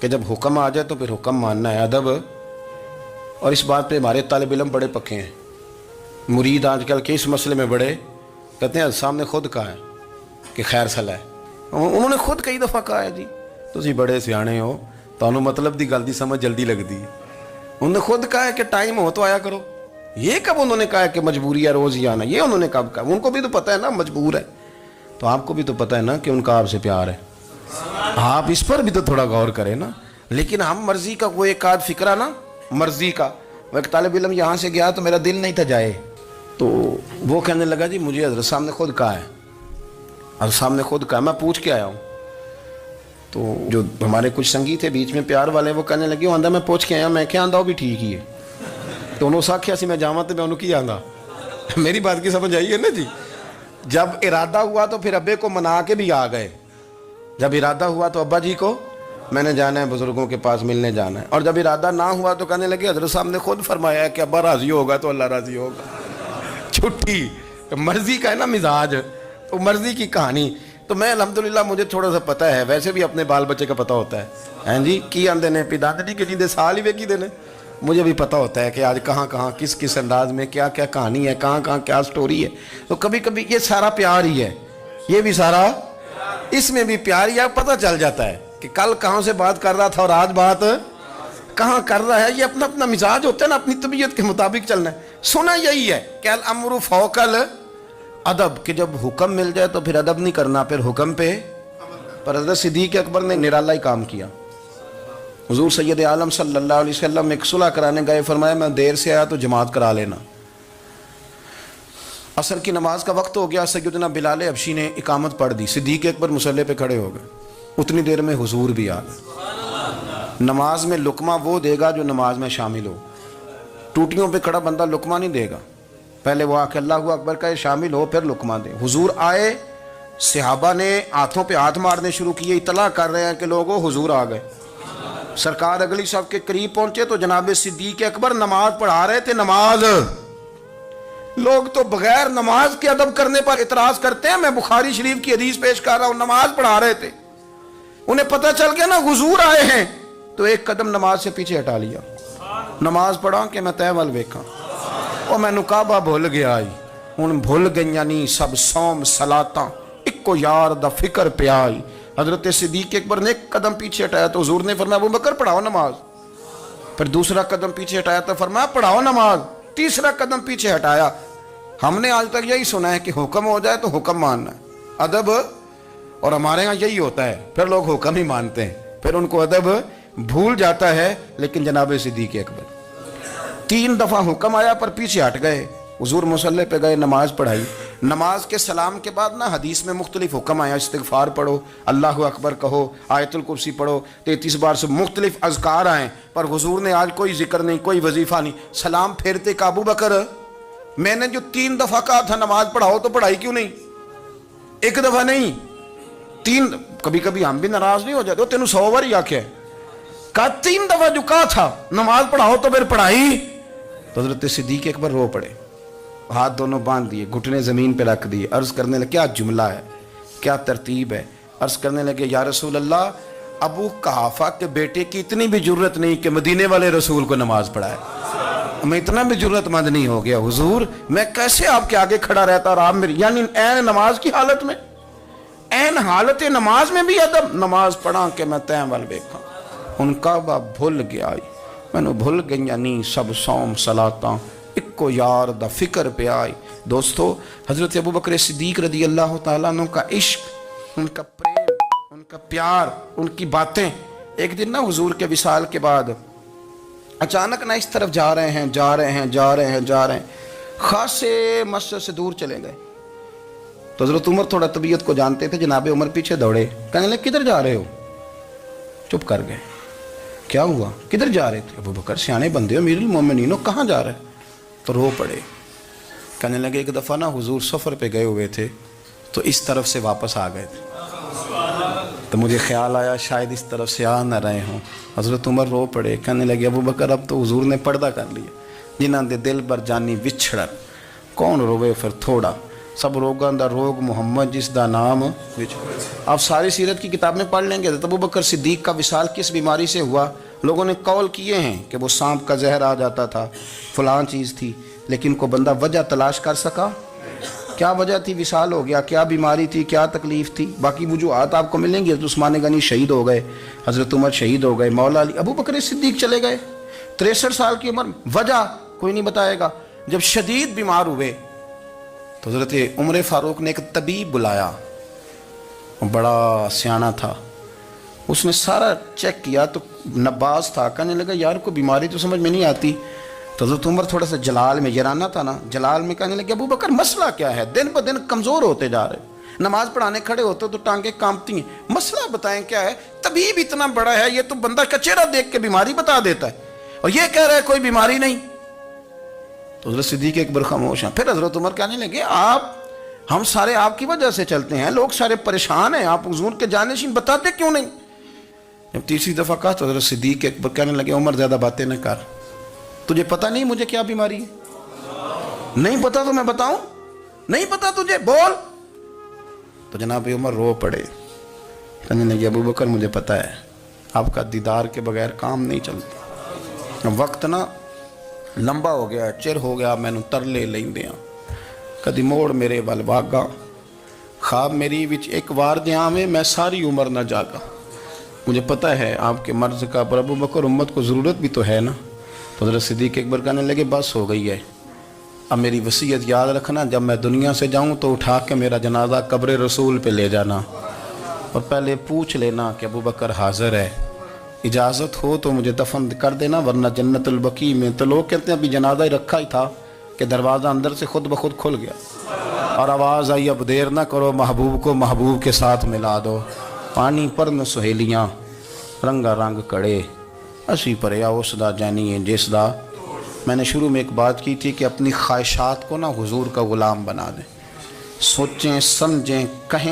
کہ جب حکم آ جائے تو پھر حکم ماننا ہے، ادب. اور اس بات پہ ہمارے طالب علم بڑے پکے ہیں. مرید آج کل کے اس مسئلے میں بڑے کہتے ہیں صاحب نے خود کہا ہے کہ خیر صلاح ہے. انہوں نے خود کئی دفعہ کہا ہے جی تسی بڑے سیانے ہو، تانوں مطلب دی گل دی سمجھ جلدی لگتی ہے. انہوں نے خود کہا ہے کہ ٹائم ہو تو آیا کرو. یہ کب انہوں نے کہا ہے کہ مجبوری ہے روز ہی آنا؟ یہ انہوں نے کب کہا؟ ان کو بھی تو پتہ ہے نا مجبور ہے. تو آپ کو بھی تو پتہ ہے نا کہ ان کا آپ سے پیار ہے. آپ اس پر بھی تو تھوڑا غور کریں نا. لیکن ہم مرضی کا کوئی ایک آدھ فکرہ نا، مرضی کا. وہ ایک طالب علم یہاں سے گیا تو میرا دل نہیں تھا جائے، تو وہ کہنے لگا جی مجھے حضرت صاحب نے خود کہا ہے، حضرت صاحب نے خود کہا. میں پوچھ کے آیا ہوں. تو جو ہمارے کچھ سنگی تھے بیچ میں پیار والے، وہ کہنے لگے وہ آندہ میں پوچھ کے آیا. میں کیا آندہ وہ بھی ٹھیک ہی ہے. تو انہوں ساکھیا سی میں جاواں تو میں انہوں کی آندہ. میری بات کی سمجھ آئی ہے نا جی. جب ارادہ ہوا تو پھر ابے کو منا کے بھی آ گئے. جب ارادہ ہوا تو ابا جی کو میں نے جانا ہے، بزرگوں کے پاس ملنے جانا ہے. اور جب ارادہ نہ ہوا تو کہنے لگے حضرت صاحب نے خود فرمایا ہے کہ ابا راضی ہوگا تو اللہ راضی ہوگا. چھٹی مرضی کا ہے نا مزاج، تو مرضی کی کہانی. تو میں الحمدللہ مجھے تھوڑا سا پتہ ہے، ویسے بھی اپنے بال بچے کا پتہ ہوتا ہے. ہیں جی کی آندے نے پیداندی کے جیندے سال ہی ویکھی دے نے. مجھے بھی پتہ ہوتا ہے کہ آج کہاں کہاں کس کس انداز میں کیا کیا کہانی ہے، کہاں کہاں کیا سٹوری ہے. تو کبھی کبھی یہ سارا پیار ہی ہے، یہ بھی سارا اس میں بھی پیار ہی ہے. پتہ چل جاتا ہے کہ کل کہاں سے بات کر رہا تھا اور آج بات کہاں کر رہا ہے. یہ اپنا اپنا مزاج ہوتا ہے نا، اپنی طبیعت کے مطابق چلنا ہے. سنا یہی ہے کہ الامر فوق الادب، کہ جب حکم مل جائے تو پھر ادب نہیں کرنا، پھر حکم پہ. پر حضرت صدیق اکبر نے نرالا ہی کام کیا. حضور سید عالم صلی اللہ علیہ وسلم ایک صلح کرانے گئے، فرمایا میں دیر سے آیا تو جماعت کرا لینا. عصر کی نماز کا وقت ہو گیا، سیدنا بلال حبشی نے اقامت پڑھ دی. صدیق اکبر مصلی پہ کھڑے ہو گئے. اتنی دیر میں حضور بھی آ گئے. نماز میں لقمہ وہ دے گا جو نماز میں شامل ہو. ٹوٹیوں پہ کھڑا بندہ لقمہ نہیں دے گا، پہلے وہ آ کے اللہ اکبر کا شامل ہو پھر لقمہ دے. حضور آئے، صحابہ نے ہاتھوں پہ ہاتھ مارنے شروع کیے، اطلاع کر رہے ہیں کہ لوگوں حضور آ گئے. سرکار اگلی صف کے قریب پہنچے تو جناب صدیق اکبر نماز پڑھا رہے تھے. نماز لوگ تو بغیر نماز کے ادب کرنے پر اعتراض کرتے ہیں. میں بخاری شریف کی حدیث پیش کر رہا ہوں، نماز پڑھا رہے تھے. انہیں پتہ چل گیا نا حضور آئے ہیں، تو ایک قدم نماز سے پیچھے ہٹا لیا. نماز پڑھا کہ میں تہ ول ویکھاں، او مینوں کعبہ بھول گیا آئی. ہن بھول گئیاں نہیں سب صوم صلاتاں، اکو یار دا فکر پہ آئی. حضرت صدیق اکبر نے ایک قدم پیچھے ہٹایا تو حضور نے فرمایا ابو بکر پڑھاؤ نماز. پھر دوسرا قدم پیچھے ہٹایا تو فرمایا پڑھاؤ نماز. تیسرا قدم پیچھے ہٹایا. ہم نے آج تک یہی سنا ہے کہ حکم ہو جائے تو حکم ماننا ہے، ادب. اور ہمارے ہاں یہی ہوتا ہے، پھر لوگ حکم ہی مانتے ہیں، پھر ان کو ادب بھول جاتا ہے. لیکن جناب صدیق اکبر 3 دفعہ حکم آیا پر پیچھے ہٹ گئے. حضور مصلی پہ گئے، نماز پڑھائی. نماز کے سلام کے بعد نا حدیث میں مختلف حکم آیا. استغفار پڑھو، اللہ اکبر کہو، آیت الکرسی پڑھو، 33 بار سے مختلف اذکار آئیں. پر حضور نے آج کوئی ذکر نہیں، کوئی وظیفہ نہیں. سلام پھیرتے کہ ابو بکر میں نے جو 3 دفعہ کہا تھا نماز پڑھاؤ تو پڑھائی کیوں نہیں؟ ایک دفعہ نہیں 3. کبھی کبھی ہم بھی ناراض نہیں ہو جاتے، تینوں 100 بار ہی آکھیا کہا 3 دفعہ جو کہا تھا نماز پڑھاؤ تو پھر پڑھائی. تو حضرت صدیق اکبر رو پڑے، ہاتھ دونوں باندھ دیے، گھٹنے زمین پہ رکھ دیے. عرض کرنے لگے کیا جملہ ہے، کیا ترتیب ہے. عرض کرنے لگے یا رسول اللہ، ابو قحافہ کے بیٹے کی اتنی بھی جرت نہیں کہ مدینے والے رسول کو نماز پڑھائے. میں اتنا بھی جرت مند نہیں ہو گیا حضور، میں کیسے آپ کے آگے کھڑا رہتا اور آپ میری، یعنی این نماز کی حالت میں، این حالت نماز میں بھی ادب. نماز پڑھا کہ میں تیں ول ویکھاں. ان کعبہ بھول گیا مینوں بھول گئیاں نہیں سب صوم صلاتاں، اکو یار دا فکر پہ آئی. دوستو حضرت ابو بکر صدیق رضی اللہ تعالیٰ عنہ کا عشق، ان کا پریم، ان کا پیار، ان کی باتیں. ایک دن نا حضور کے وصال کے بعد اچانک نہ اس طرف جا رہے ہیں، خاصے مسجد سے دور چلے گئے. تو حضرت عمر تھوڑا طبیعت کو جانتے تھے، جناب عمر پیچھے دوڑے، کہنے لگے کدھر جا رہے ہو؟ چپ کر گئے. کیا ہوا، کدھر جا رہے تھے؟ ابو بکر سیانے بندے ہو، امیر المومنین ہو، کہاں جا رہے؟ تو رو پڑے. کہنے لگے ایک دفعہ نا حضور سفر پہ گئے ہوئے تھے تو اس طرف سے واپس آ گئے تھے، تو مجھے خیال آیا شاید اس طرف سے آ نہ رہے ہوں. حضرت عمر رو پڑے. کہنے لگے ابو بکر اب تو حضور نے پردہ کر لیا، جنہاں دے دل بر جانی وچھڑ کون روے پھر تھوڑا. سب روگاں دا روگ محمد جس دا نام آپ ساری سیرت کی کتاب میں پڑھ لیں گے ابو بکر صدیق کا وصال کس بیماری سے ہوا. لوگوں نے قول کیے ہیں کہ وہ سانپ کا زہر آ جاتا تھا، فلاں چیز تھی، لیکن کوئی بندہ وجہ تلاش کر سکا؟ کیا وجہ تھی وصال ہو گیا؟ کیا بیماری تھی؟ کیا تکلیف تھی؟ باقی وجوہات آپ کو ملیں گی. حضرت عثمان غنی شہید ہو گئے، حضرت عمر شہید ہو گئے، مولا علی، ابو بکر صدیق چلے گئے 63 سال کی عمر. وجہ کوئی نہیں بتائے گا. جب شدید بیمار ہوئے تو حضرت عمر فاروق نے ایک طبیب بلایا، بڑا سیانا تھا. اس نے سارا چیک کیا تو نباز تھا. کہنے لگا یار کوئی بیماری تو سمجھ میں نہیں آتی. تو حضرت عمر تھوڑا سا جلال میں، یرانہ تھا نا، جلال میں کہنے لگے ابو بکر مسئلہ کیا ہے؟ دن بہ دن کمزور ہوتے جا رہے، نماز پڑھانے کھڑے ہوتے تو ٹانگیں کانپتی ہیں، مسئلہ بتائیں کیا ہے؟ طبیب اتنا بڑا ہے، یہ تو بندہ کا چہرہ دیکھ کے بیماری بتا دیتا ہے، اور یہ کہہ رہا ہے کوئی بیماری نہیں. تو حضرت صدیق اکبر خاموش ہیں. پھر حضرت عمر کہنے لگے ہم سارے آپ کی وجہ سے چلتے ہیں، لوگ سارے پریشان ہیں، آپ حضور کے جانشین بتاتے کیوں نہیں؟ جب تیسری دفعہ کہا تو حضرت صدیق اکبر کہنے لگے عمر زیادہ باتیں نہ کر، تجھے پتہ نہیں مجھے کیا بیماری ہے؟ نہیں پتہ تو میں بتاؤں؟ نہیں پتہ تجھے، بول. تو جناب عمر رو پڑے. کہنے لگے ابو بکر مجھے پتہ ہے، آپ کا دیدار کے بغیر کام نہیں چلتا. وقت نا لمبا ہو گیا، چر ہو گیا، مینوں ترلے لیندیاں کدی موڑ میرے ول واگا، خواب میری وچ ایک وار دیاں میں میں ساری عمر نہ جاگا. مجھے پتہ ہے آپ کے مرض کا، پر ابو بکر امت کو ضرورت بھی تو ہے نا. تو حضرت صدیق اکبر کہنے لگے بس ہو گئی ہے، اب میری وصیت یاد رکھنا، جب میں دنیا سے جاؤں تو اٹھا کے میرا جنازہ قبر رسول پہ لے جانا، اور پہلے پوچھ لینا کہ ابو بکر حاضر ہے، اجازت ہو تو مجھے دفن کر دینا، ورنہ جنت البقیع میں. تو لوگ کہتے ہیں ابھی جنازہ ہی رکھا ہی تھا کہ دروازہ اندر سے خود بخود کھل گیا، اور آواز آئی اب دیر نہ کرو، محبوب کو محبوب کے ساتھ ملا دو. پانی پر نہ سہیلیاں رنگا رنگ کڑے، اسی پریا اس دا جانی ہے جس دا. میں نے شروع میں ایک بات کی تھی کہ اپنی خواہشات کو نا حضور کا غلام بنا دیں، سوچیں سمجھیں کہیں